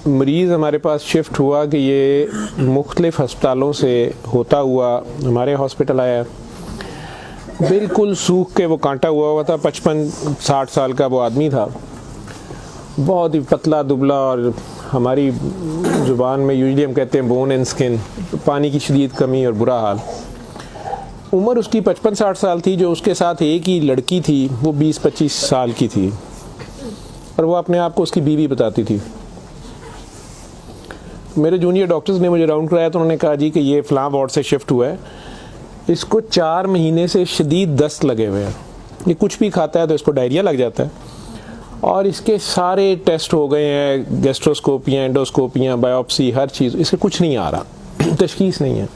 मरीज़ हमारे पास शिफ्ट हुआ कि ये मुख्तलिफ़ हस्पतालों से होता हुआ हमारे हॉस्पिटल आया। बिल्कुल सूख के वो कांटा हुआ था, 55-60 साल का वो आदमी था, बहुत ही पतला दुबला, और हमारी ज़ुबान में यूजुअली हम कहते हैं बोन एंड स्किन, पानी की शदीद कमी और बुरा हाल। उम्र उसकी 55-60 साल थी। जो उसके साथ एक ही लड़की थी वो 20-25 साल की थी, और वो अपने आप को उसकी बीवी बताती थी। मेरे जूनियर डॉक्टर्स ने मुझे राउंड कराया तो उन्होंने कहा जी कि ये फ़लाँ वार्ड से शिफ्ट हुआ है, इसको 4 महीने से शदीद दस्त लगे हुए हैं, ये कुछ भी खाता है तो इसको डायरिया लग जाता है, और इसके सारे टेस्ट हो गए हैं, गैस्ट्रोस्कोपियाँ, एंडोस्कोपियाँ, बायोप्सी, हर चीज़, इसके कुछ नहीं आ रहा, तशखीस नहीं है।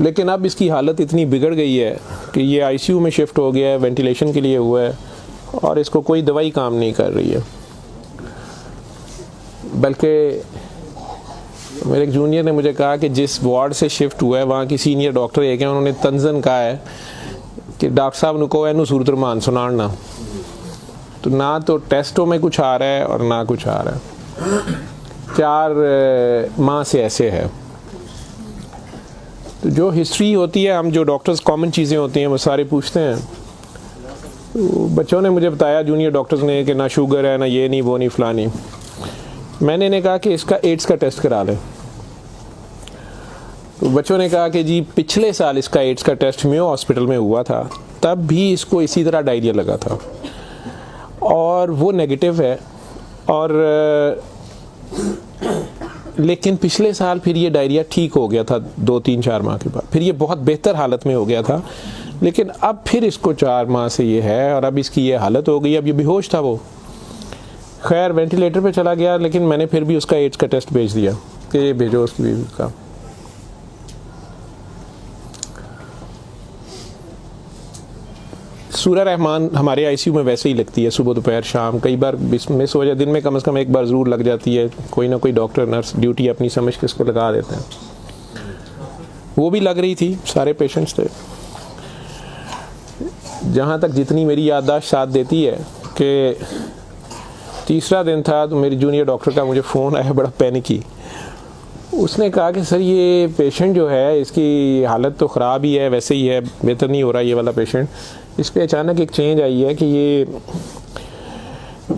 लेकिन अब इसकी हालत इतनी बिगड़ गई है कि ये आईसीयू में शिफ्ट हो गया है, वेंटिलेशन के लिए हुआ है, और इसको कोई दवाई काम नहीं कर रही है। बल्कि मेरे एक जूनियर ने मुझे कहा कि जिस वार्ड से शिफ्ट हुआ है वहाँ की सीनियर डॉक्टर एक हैं, उन्होंने तंजन कहा है कि डॉक्टर साहब ने कहो इनू सूरत रमान सुनाना, तो ना तो टेस्टों में कुछ आ रहा है और ना कुछ आ रहा है। 4 माह से ऐसे है। तो जो हिस्ट्री होती है, हम जो डॉक्टर्स कॉमन चीज़ें होती हैं वो सारे पूछते हैं। तो बच्चों ने मुझे बताया, जूनियर डॉक्टर्स ने, कि ना शुगर है, ना ये नहीं, वो नहीं, फलानी। मैंने इन्हें कहा कि इसका एड्स का टेस्ट करा लें। तो बच्चों ने कहा कि जी पिछले साल इसका एड्स का टेस्ट मेयो हॉस्पिटल में हुआ था, तब भी इसको इसी तरह डायरिया लगा था और वो नेगेटिव है, और लेकिन पिछले साल फिर ये डायरिया ठीक हो गया था 2-3-4 माह के बाद, फिर ये बहुत बेहतर हालत में हो गया था, लेकिन अब फिर इसको 4 माह से ये है और अब इसकी ये हालत हो गई। अब ये बेहोश था वो, खैर वेंटिलेटर पे चला गया, लेकिन मैंने फिर भी उसका एड्स का टेस्ट भेज दिया कि ये भेजो उसकी बीवी का। सूरा रहमान हमारे आईसीयू में वैसे ही लगती है, सुबह दोपहर शाम, कई बार मिस हो जाए, दिन में कम से कम एक बार ज़रूर लग जाती है। कोई ना कोई डॉक्टर नर्स ड्यूटी अपनी समझ के इसको लगा देते हैं। वो भी लग रही थी, सारे पेशेंट्स थे। जहाँ तक जितनी मेरी याददाश्त साथ देती है कि तीसरा दिन था तो मेरी जूनियर डॉक्टर का मुझे फ़ोन आया, बड़ा पैनिकी। उसने कहा कि सर ये पेशेंट जो है इसकी हालत तो ख़राब ही है, वैसे ही है, बेहतर नहीं हो रहा ये वाला पेशेंट, इस पर अचानक एक चेंज आई है कि ये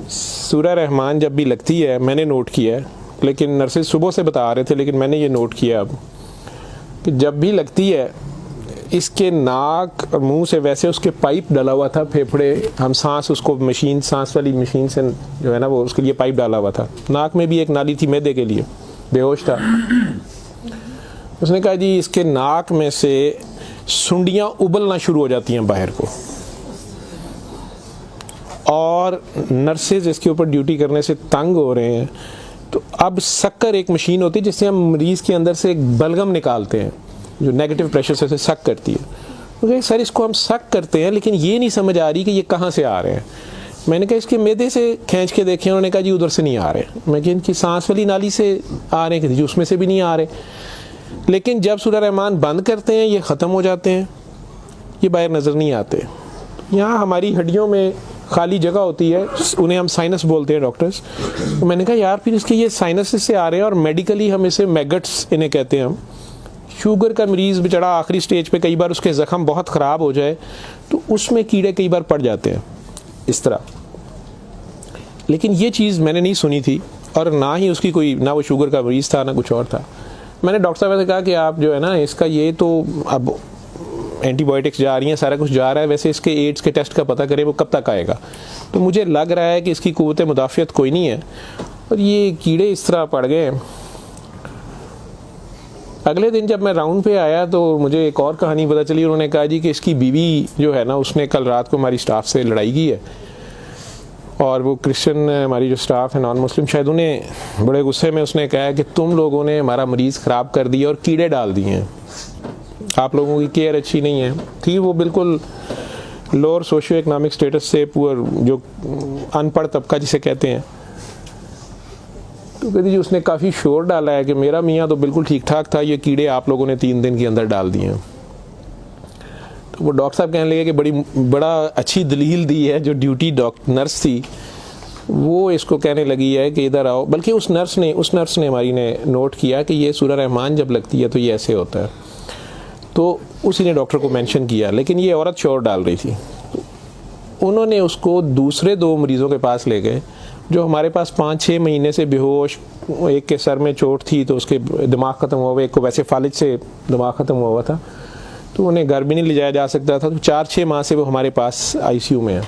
सूरा रहमान जब भी लगती है, मैंने नोट किया है, लेकिन नर्सेज सुबह से बता रहे थे, लेकिन मैंने ये नोट किया अब कि जब भी लगती है इसके नाक और मुंह से वैसे उसके पाइप डाला हुआ था, फेफड़े, हम सांस उसको मशीन, सांस वाली मशीन से जो है ना वो उसके लिए पाइप डाला हुआ था, नाक में भी एक नाली थी मैदे के लिए, बेहोश था। उसने कहा जी इसके नाक में से सुंडियां उबलना शुरू हो जाती हैं बाहर को, और नर्सेज इसके ऊपर ड्यूटी करने से तंग हो रहे हैं। तो अब शक्कर एक मशीन होती है जिससे हम मरीज़ के अंदर से एक बलगम निकालते हैं जो नेगेटिव प्रेशर से उसे सक करती है। तो सर इसको हम सक करते हैं, लेकिन ये नहीं समझ आ रही कि ये कहाँ से आ रहे हैं। मैंने कहा इसके मैदे से खींच के देखें, उन्होंने कहा जी उधर से नहीं आ रहे। मैं कहा इनकी सांस वाली नाली से आ रहे हैं, जी उसमें से भी नहीं आ रहे। लेकिन जब सूरा रहमान बंद करते हैं ये ख़त्म हो जाते हैं, ये बाहर नज़र नहीं आते। यहाँ हमारी हड्डियों में खाली जगह होती है, उन्हें हम साइनस बोलते हैं डॉक्टर्स। तो मैंने कहा यार फिर इसके ये साइनस से आ रहे हैं, और मेडिकली हम इसे मैगट्स इन्हें कहते हैं हम। शुगर का मरीज़ बेचारा आखिरी स्टेज पे, कई बार उसके ज़ख़म बहुत ख़राब हो जाए तो उसमें कीड़े कई बार पड़ जाते हैं इस तरह। लेकिन ये चीज़ मैंने नहीं सुनी थी, और ना ही उसकी कोई, ना वो शुगर का मरीज़ था ना कुछ और था। मैंने डॉक्टर साहब से कहा कि आप जो है ना इसका ये तो अब एंटीबायोटिक्स जा रही हैं, सारा कुछ जा रहा है, वैसे इसके एड्स के टेस्ट का पता करें वो कब तक आएगा। तो मुझे लग रहा है कि इसकी क़ुव्वत मुदाफ़ियत कोई नहीं है, और ये कीड़े इस तरह पड़ गए। अगले दिन जब मैं राउंड पे आया तो मुझे एक और कहानी पता चली। उन्होंने कहा जी कि इसकी बीवी जो है ना उसने कल रात को हमारी स्टाफ से लड़ाई की है, और वो क्रिश्चियन हमारी जो स्टाफ है नॉन मुस्लिम, शायद उन्हें बड़े गुस्से में उसने कहा कि तुम लोगों ने हमारा मरीज़ ख़राब कर दिया और कीड़े डाल दिए हैं, आप लोगों की केयर अच्छी नहीं है। थी वो बिल्कुल लोअर सोशियो इकनॉमिक स्टेटस से, पुअर, जो अनपढ़ तबका जिसे कहते हैं। तो कहती जी उसने काफ़ी शोर डाला है कि मेरा मियाँ तो बिल्कुल ठीक ठाक था, ये कीड़े आप लोगों ने 3 दिन के अंदर डाल दिए हैं। तो वो डॉक्टर साहब कहने लगे कि बड़ा अच्छी दलील दी है जो ड्यूटी नर्स थी, वो इसको कहने लगी है कि इधर आओ, बल्कि उस नर्स ने हमारी ने नोट किया कि ये सूरह रहमान जब लगती है तो ये ऐसे होता है, तो उसी ने डॉक्टर को मेंशन किया, लेकिन ये औरत शोर डाल रही थी। उन्होंने उसको दूसरे 2 मरीज़ों के पास ले गए जो हमारे पास 5-6 महीने से बेहोश, एक के सर में चोट थी तो उसके दिमाग ख़त्म हुआ, एक को वैसे फालिज से दिमाग ख़त्म हुआ था, तो उन्हें घर भी नहीं ले जाया जा सकता था, तो 4-6 माह से वो हमारे पास आईसीयू में है।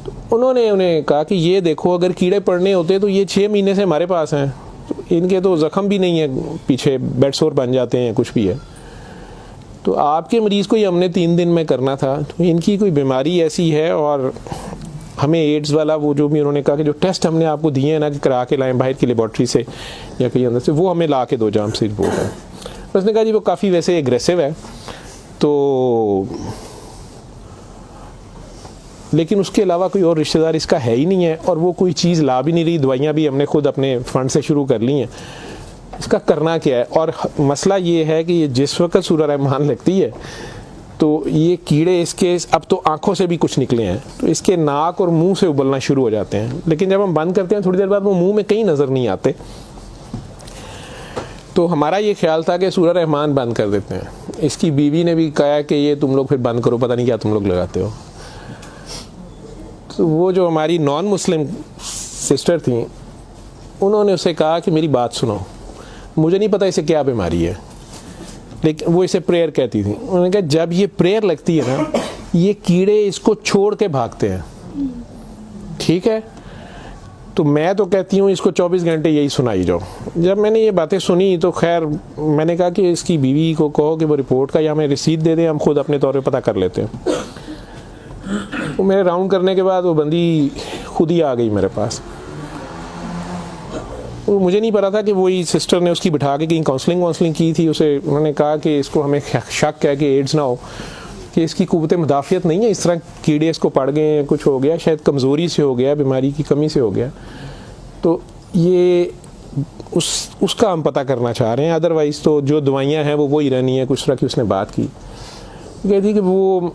तो उन्होंने उन्हें कहा कि ये देखो, अगर कीड़े पड़ने होते तो ये 6 महीने से हमारे पास हैं, तो इनके तो ज़ख़म भी नहीं है, पीछे बेड सोर बन जाते हैं, कुछ भी है, तो आपके मरीज़ को ये हमने 3 दिन में करना था, तो इनकी कोई बीमारी ऐसी है। और हमें एड्स वाला वो जो भी उन्होंने कहा कि जो टेस्ट हमने आपको दिए हैं ना कि करा के लाएं बाहर की लेबॉर्ट्री से या कहीं अंदर से, वो हमें ला के दो जाम से रिपोर्ट है। उसने कहा जी वो काफ़ी वैसे एग्रेसिव है, तो लेकिन उसके अलावा कोई और रिश्तेदार इसका है ही नहीं है, और वो कोई चीज़ ला भी नहीं रही, दवाइयाँ भी हमने खुद अपने फंड से शुरू कर ली हैं, इसका करना क्या है। और मसला ये है कि ये जिस वक्त सूरह रहमान लगती है तो ये कीड़े इसके अब तो आंखों से भी कुछ निकले हैं, तो इसके नाक और मुंह से उबलना शुरू हो जाते हैं, लेकिन जब हम बंद करते हैं थोड़ी देर बाद वो मुंह में कहीं नज़र नहीं आते। तो हमारा ये ख्याल था कि सूरह रहमान बंद कर देते हैं। इसकी बीवी ने भी कहा कि ये तुम लोग फिर बंद करो, पता नहीं क्या तुम लोग लगाते हो। तो वो जो हमारी नॉन मुस्लिम सिस्टर थी, उन्होंने उसे कहा कि मेरी बात सुनो, मुझे नहीं पता इसे क्या बीमारी है, लेकिन वो इसे प्रेयर कहती थी। उन्होंने कहा जब ये प्रेयर लगती है ना, ये कीड़े इसको छोड़ के भागते हैं, ठीक है, तो मैं तो कहती हूँ इसको 24 घंटे यही सुनाई जाओ। जब मैंने ये बातें सुनी तो खैर मैंने कहा कि इसकी बीवी को कहो कि वो रिपोर्ट का या हमें रसीद दे दें, हम खुद अपने तौर पे पता कर लेते हैं। तो मेरे राउंड करने के बाद वो बंदी खुद ही आ गई मेरे पास। वो मुझे नहीं पता था कि वही सिस्टर ने उसकी बिठा के कहीं काउंसलिंग की थी। उसे उन्होंने कहा कि इसको हमें शक है कि एड्स ना हो, कि इसकी कुव्वत मुदाफ़ियत नहीं है, इस तरह कीड़े इसको पड़ गए हैं, कुछ हो गया, शायद कमज़ोरी से हो गया, बीमारी की कमी से हो गया। तो ये उसका हम पता करना चाह रहे हैं, अदरवाइज़ तो जो दवाइयाँ हैं वो वही रहनी है। कुछ तरह की उसने बात की, कहती कि वो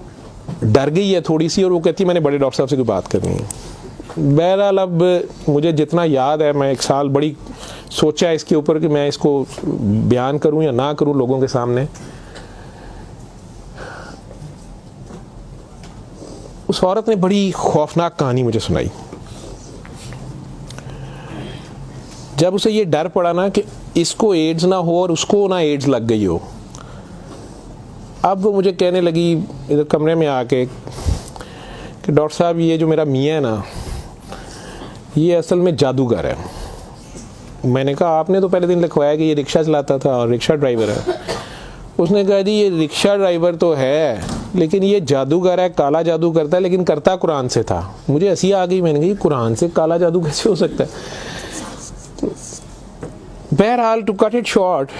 डर गई है थोड़ी सी, और वो कहती मैंने बड़े डॉक्टर साहब से कोई बात करनी है। बहरहाल अब मुझे जितना याद है, मैं 1 साल बड़ी सोचा है इसके ऊपर कि मैं इसको बयान करूं या ना करूं लोगों के सामने। उस औरत ने बड़ी खौफनाक कहानी मुझे सुनाई। जब उसे ये डर पड़ा ना कि इसको एड्स ना हो और उसको ना एड्स लग गई हो, अब वो मुझे कहने लगी इधर कमरे में आके कि डॉक्टर साहब ये जो मेरा मियाँ है ना, ये असल में जादूगर है। मैंने कहा आपने तो पहले दिन लिखवाया कि ये रिक्शा चलाता था और रिक्शा ड्राइवर है। उसने कहा जी ये रिक्शा ड्राइवर तो है, लेकिन ये जादूगर है, काला जादू करता है, लेकिन करता कुरान से था। मुझे हंसी आ गई, मैंने कहा कुरान से काला जादू कैसे हो सकता है। बहरहाल टू कट इट शॉर्ट,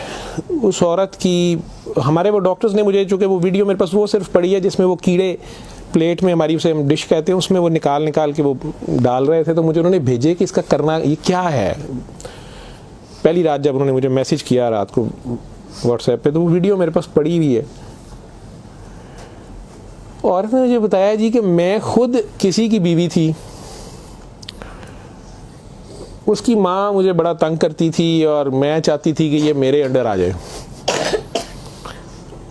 उस औरत की हमारे वो डॉक्टर्स ने मुझे, चूँकि वो वीडियो मेरे पास वो सिर्फ पड़ी है जिसमें वो कीड़े प्लेट में, हमारी उसे हम डिश कहते हैं, उसमें वो निकाल के वो डाल रहे थे, तो मुझे उन्होंने भेजे कि इसका करना ये क्या है। पहली रात जब उन्होंने मुझे मैसेज किया रात को व्हाट्सएप पे, तो वो वीडियो मेरे पास पड़ी हुई है। औरत ने मुझे बताया जी कि मैं खुद किसी की बीवी थी, उसकी माँ मुझे बड़ा तंग करती थी और मैं चाहती थी कि ये मेरे अंडर आ जाए।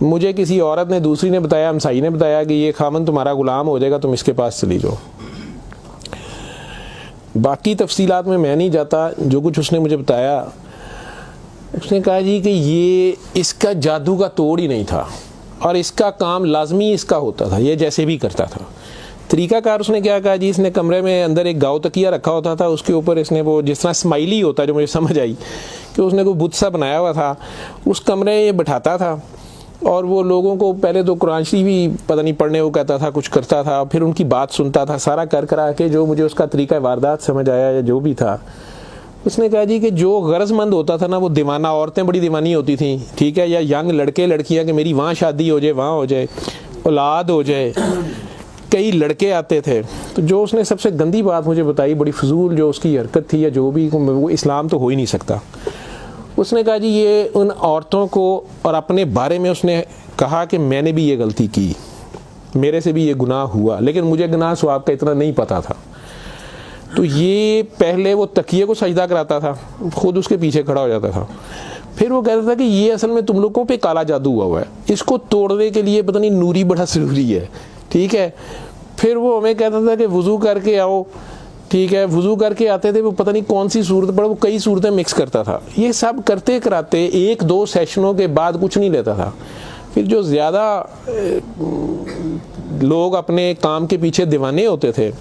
मुझे किसी औरत ने, दूसरी ने बताया, हमसाई ने बताया कि ये खामन तुम्हारा गुलाम हो जाएगा, तुम इसके पास चली जाओ। बाकी तफसीलात में मैं नहीं जाता, जो कुछ उसने मुझे बताया, उसने कहा जी कि ये इसका जादू का तोड़ ही नहीं था और इसका काम लाजमी इसका होता था, ये जैसे भी करता था। तरीकाकार उसने क्या कहा जी, इसने कमरे में अंदर एक गाँव तकिया रखा होता था, उसके ऊपर इसने वो जिस तरह स्माइली होता है, जो मुझे समझ आई कि उसने कोई बुत सा बनाया हुआ था, उस कमरे में ये बैठाता था और वो लोगों को पहले तो कुरान शरीफ भी पता नहीं पढ़ने वो कहता था, कुछ करता था, फिर उनकी बात सुनता था, सारा कर करा के जो मुझे उसका तरीका वारदात समझ आया या जो भी था। उसने कहा जी कि जो गरजमंद होता था ना, वो दीवाना, औरतें बड़ी दीवानी होती थी, ठीक है, या यंग लड़के लड़कियां कि मेरी वहाँ शादी हो जाए, वहाँ हो जाए, औलाद हो जाए, कई लड़के आते थे। तो जो उसने सबसे गंदी बात मुझे बताई, बड़ी फजूल जो उसकी हरकत थी या जो भी, वो इस्लाम तो हो ही नहीं सकता। उसने कहा जी ये उन औरतों को, और अपने बारे में उसने कहा कि मैंने भी ये गलती की, मेरे से भी ये गुनाह हुआ, लेकिन मुझे गुनाह सवाब का इतना नहीं पता था। तो ये पहले वो तकिए को सजदा कराता था, खुद उसके पीछे खड़ा हो जाता था। फिर वो कहता था कि ये असल में तुम लोगों पे काला जादू हुआ है, इसको तोड़ने के लिए पता नहीं नूरी बड़ा ज़रूरी है, ठीक है। फिर वो हमें कहता था कि वज़ू करके आओ, ठीक है। वज़ू करके आते थे, वो पता नहीं कौन सी सूरत पर वो कई सूरतें मिक्स करता था। ये सब करते कराते 1-2 सेशनों के बाद कुछ नहीं लेता था। फिर जो ज़्यादा लोग अपने काम के पीछे दीवाने होते थे,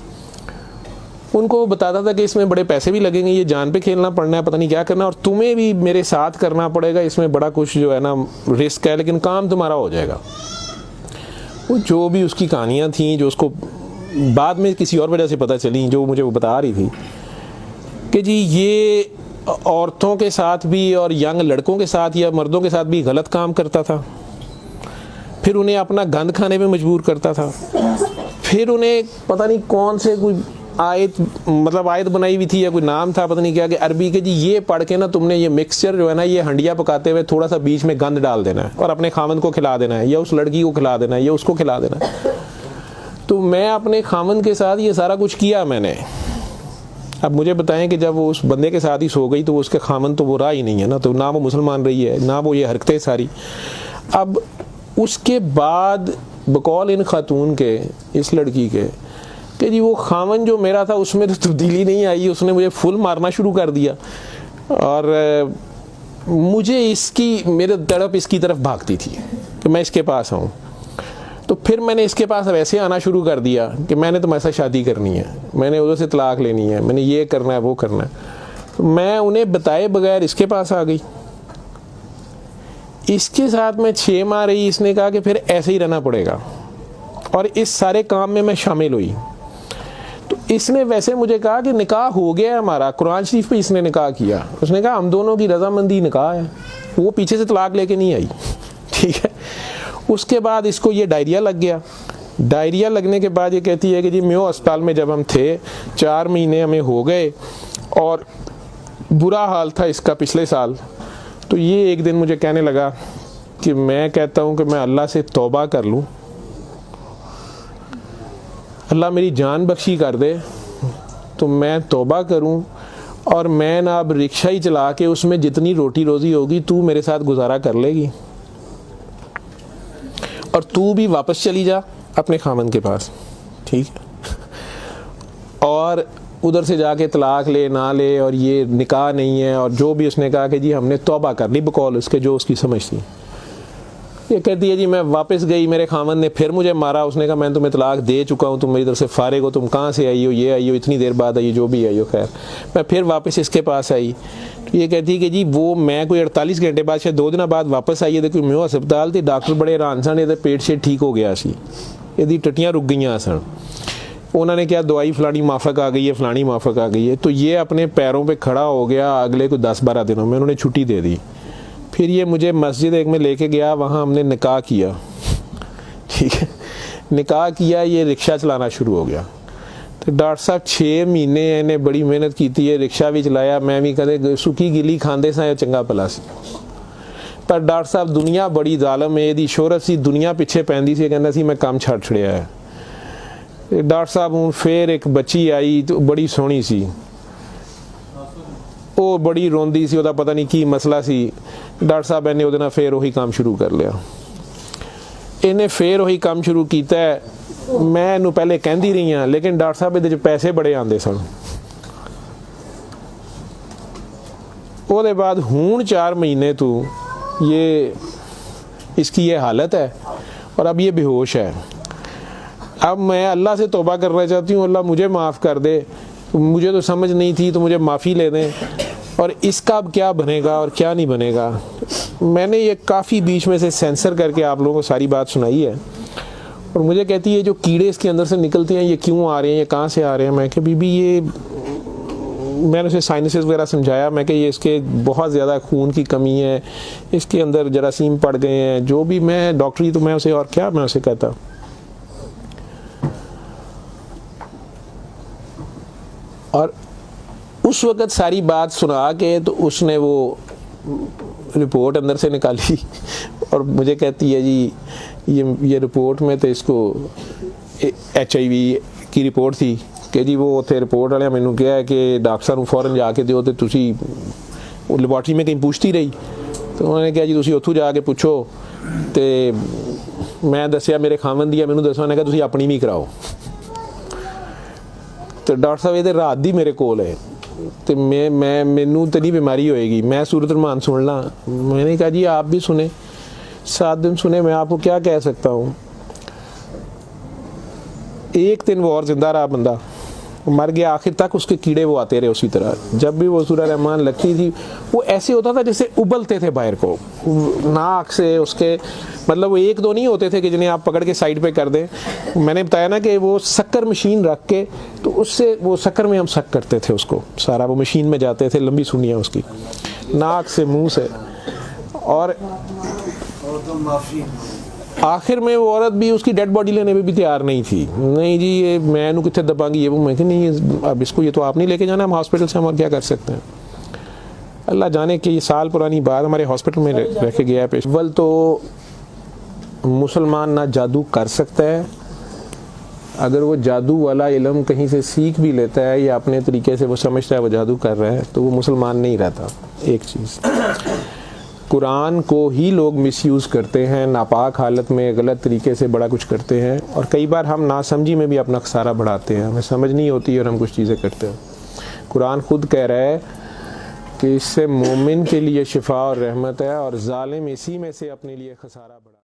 उनको वो बताता था कि इसमें बड़े पैसे भी लगेंगे, ये जान पे खेलना पड़ना है, पता नहीं क्या करना, और तुम्हें भी मेरे साथ करना पड़ेगा, इसमें बड़ा कुछ जो है ना रिस्क है, लेकिन काम तुम्हारा हो जाएगा। वो जो भी उसकी कहानियाँ थीं, जो उसको बाद में किसी और वजह से पता चली, जो मुझे वो बता रही थी कि जी ये औरतों के साथ भी और यंग लड़कों के साथ या मर्दों के साथ भी गलत काम करता था। फिर उन्हें अपना गंद खाने पे मजबूर करता था। फिर उन्हें पता नहीं कौन से कोई आयत बनाई हुई थी या कोई नाम था, पता नहीं क्या, कि अरबी के जी ये पढ़ के ना तुमने ये मिक्सचर जो है ना, ये हंडिया पकाते हुए थोड़ा सा बीच में गंद डाल देना है और अपने खामन को खिला देना है, या उस लड़की को खिला देना है, या उसको खिला देना है। तो मैं अपने खामन के साथ ये सारा कुछ किया मैंने। अब मुझे बताएं कि जब वो उस बंदे के साथ ही सो गई तो उसके खामन तो वो रहा ही नहीं है ना, तो ना वो मुसलमान रही है, ना वो ये हरकतें सारी। अब उसके बाद बकौल इन खातून के, इस लड़की के, कि जी वो खामन जो मेरा था उसमें तो तब्दीली नहीं आई, उसने मुझे फुल मारना शुरू कर दिया, और मुझे मेरे तड़प इसकी तरफ भागती थी कि मैं इसके पास आऊँ। तो फिर मैंने इसके पास वैसे आना शुरू कर दिया कि मैंने तुम्हारे साथ शादी करनी है, मैंने उधर से तलाक लेनी है, मैंने ये करना है, वो करना है। तो मैं उन्हें बताए बगैर इसके पास आ गई। इसके साथ मैं 6 माह रही। इसने कहा कि फिर ऐसे ही रहना पड़ेगा, और इस सारे काम में मैं शामिल हुई। तो इसने वैसे मुझे कहा कि निकाह हो गया है हमारा, कुरान शरीफ पे इसने निकाह किया। उसने कहा हम दोनों की रजामंदी निकाह है, वो पीछे से तलाक लेके नहीं आई, ठीक है। उसके बाद इसको ये डायरिया लग गया। डायरिया लगने के बाद ये कहती है कि जी मेयो अस्पताल में जब हम थे 4 महीने हमें हो गए, और बुरा हाल था इसका पिछले साल। तो ये एक दिन मुझे कहने लगा कि मैं कहता हूँ कि मैं अल्लाह से तौबा कर लूँ, अल्लाह मेरी जान बख्शी कर दे, तो मैं तौबा करूँ और मैं ना अब रिक्शा ही चला के उसमें जितनी रोटी रोज़ी होगी तू मेरे साथ गुजारा कर लेगी, और तू भी वापस चली जा अपने खामन के पास, ठीक है। और उधर से जाके तलाक ले ना ले, और ये निकाह नहीं है, और जो भी उसने कहा कि जी हमने तौबा कर ली बकौल उसके, जो उसकी समझ थी। ये कहती है जी मैं वापस गई, मेरे खामन ने फिर मुझे मारा। उसने कहा मैं तुम्हें तलाक दे चुका हूँ, तुम मेरी तरफ से फारिग हो, तुम कहाँ से आई हो, ये आई हो, इतनी देर बाद आई हो, जो भी आई हो। खैर मैं फिर वापस इसके पास आई। ये कहती है कि जी वो मैं कोई 48 घंटे बाद, शायद 2 दिन बाद वापस आई है। देखो मैं अस्पताल थी, डॉक्टर बड़े हैरान सन, ये पेट से ठीक हो गया सी, यदि टट्टियाँ रुक गई सन। उन्होंने क्या दवाई फलानी माफक आ गई है, फलानी माफक आ गई है। तो ये अपने पैरों पे खड़ा हो गया। अगले कोई 10-12 दिनों में उन्होंने छुट्टी दे दी। फिर ये मुझे मस्जिद एक में लेके गया, वहाँ हमने निकाह किया, ठीक है। निकाह किया, ये रिक्शा चलाना शुरू हो गया। तो डॉक्टर साहब 6 महीने इन्हें बड़ी मेहनत की थी, ये रिक्शा भी चलाया, मैं भी कदे सुखी गिली खांदे सा चंगा भला सी। पर डॉक्टर साहब दुनिया बड़ी जालम है, यदी शोहरत सी दुनिया पिछे पैंदी सी, कहना सी मैं काम छड़ छड़िया है। डॉक्टर साहब हूँ फिर एक बच्ची आई, तो बड़ी सोहनी सी, वो बड़ी रोंदी सी, ਉਹਦਾ पता नहीं की मसला सी। डॉक्टर साहब ने ਉਹਦੇ ਨਾਲ फिर वही काम शुरू कर लिया। इन्हें फिर वही काम शुरू किया है। मैं ਇਹਨੂੰ पहले कहती रही हाँ, लेकिन डॉक्टर साहब ਇਹਦੇ 'ਚ पैसे बड़े आते सन। ਉਹਦੇ बाद हूँ 4 महीने तो ये इसकी ये हालत है, और अब ये बेहोश है। अब मैं अल्लाह से तौबा करना चाहती हूँ, अल्लाह मुझे माफ़ कर दे, मुझे तो समझ नहीं थी, तो मुझे माफ़ी ले दें, और इसका अब क्या बनेगा और क्या नहीं बनेगा। मैंने ये काफ़ी बीच में से सेंसर करके आप लोगों को सारी बात सुनाई है। और मुझे कहती है जो कीड़े इसके अंदर से निकलते हैं ये क्यों आ रहे हैं, ये कहाँ से आ रहे हैं। मैं कि बीबी ये, मैंने उसे साइनसेस वगैरह समझाया। मैं कि ये इसके बहुत ज़्यादा खून की कमी है, इसके अंदर जरासीम पड़ गए हैं, जो भी मैं डॉक्टरी, तो मैं उसे और क्या मैं उसे कहता। और उस वक़्त सारी बात सुना के तो उसने वो रिपोर्ट अंदर से निकाली, और मुझे कहती है जी ये रिपोर्ट में तो इसको HIV की रिपोर्ट थी कि जी वो उत्थे रिपोर्ट वाले मैनू कहा है कि डॉक्टर साहब फौरन जाके दिओ ते तुसी वो लैबोरेटरी में कहीं पूछती रही तो उन्होंने कहा जी तुसी उत्थों जाके पूछो तो मैं दसिया मेरे खावन दी मैनू दसो उन्हें कहा तुसी अपनी भी कराओ तो डॉक्टर साहब ये रात दी मेरे कोल है तो मैं मैनू तो नहीं बीमारी होएगी मैं सूरत रमान सुन ला मैंने कहा जी आप भी सुने 7 दिन सुने मैं आपको क्या कह सकता हूँ एक दिन वो और जिंदा रहा बंदा मर गया आखिर तक उसके कीड़े वो आते रहे उसी तरह जब भी वो सूरह रहमान लगती थी वो ऐसे होता था जैसे उबलते थे बाहर को नाक से उसके मतलब वो 1-2 नहीं होते थे कि जिन्हें आप पकड़ के साइड पे कर दें मैंने बताया ना कि वो शक्कर मशीन रख के तो उससे वो शक्कर में हम शक करते थे उसको सारा वो मशीन में जाते थे लंबी सुनियाँ उसकी नाक से मुँह से और आखिर में वो औरत भी उसकी डेड बॉडी लेने में भी तैयार नहीं थी नहीं जी ये मैं इन्हू कितने दबांगी ये वो मैं कि नहीं अब इसको ये तो आप नहीं लेके जाना हम हॉस्पिटल से हम और क्या कर सकते हैं अल्लाह जाने कि ये साल पुरानी बात हमारे हॉस्पिटल में रह के गया पेश अव्वल तो मुसलमान ना जादू कर सकता है अगर वो जादू वाला इल्म कहीं से सीख भी लेता है या अपने तरीके से वो समझता है वो जादू कर रहा है तो वो मुसलमान नहीं रहता एक चीज़ कुरान को ही लोग मिसयूज़ करते हैं नापाक हालत में गलत तरीके से बड़ा कुछ करते हैं और कई बार हम नासमझी में भी अपना खसारा बढ़ाते हैं हमें समझ नहीं होती और हम कुछ चीज़ें करते हैं कुरान खुद कह रहा है कि इससे मोमिन के लिए शिफा और रहमत है और जालिम इसी में से अपने लिए खसारा बढ़ा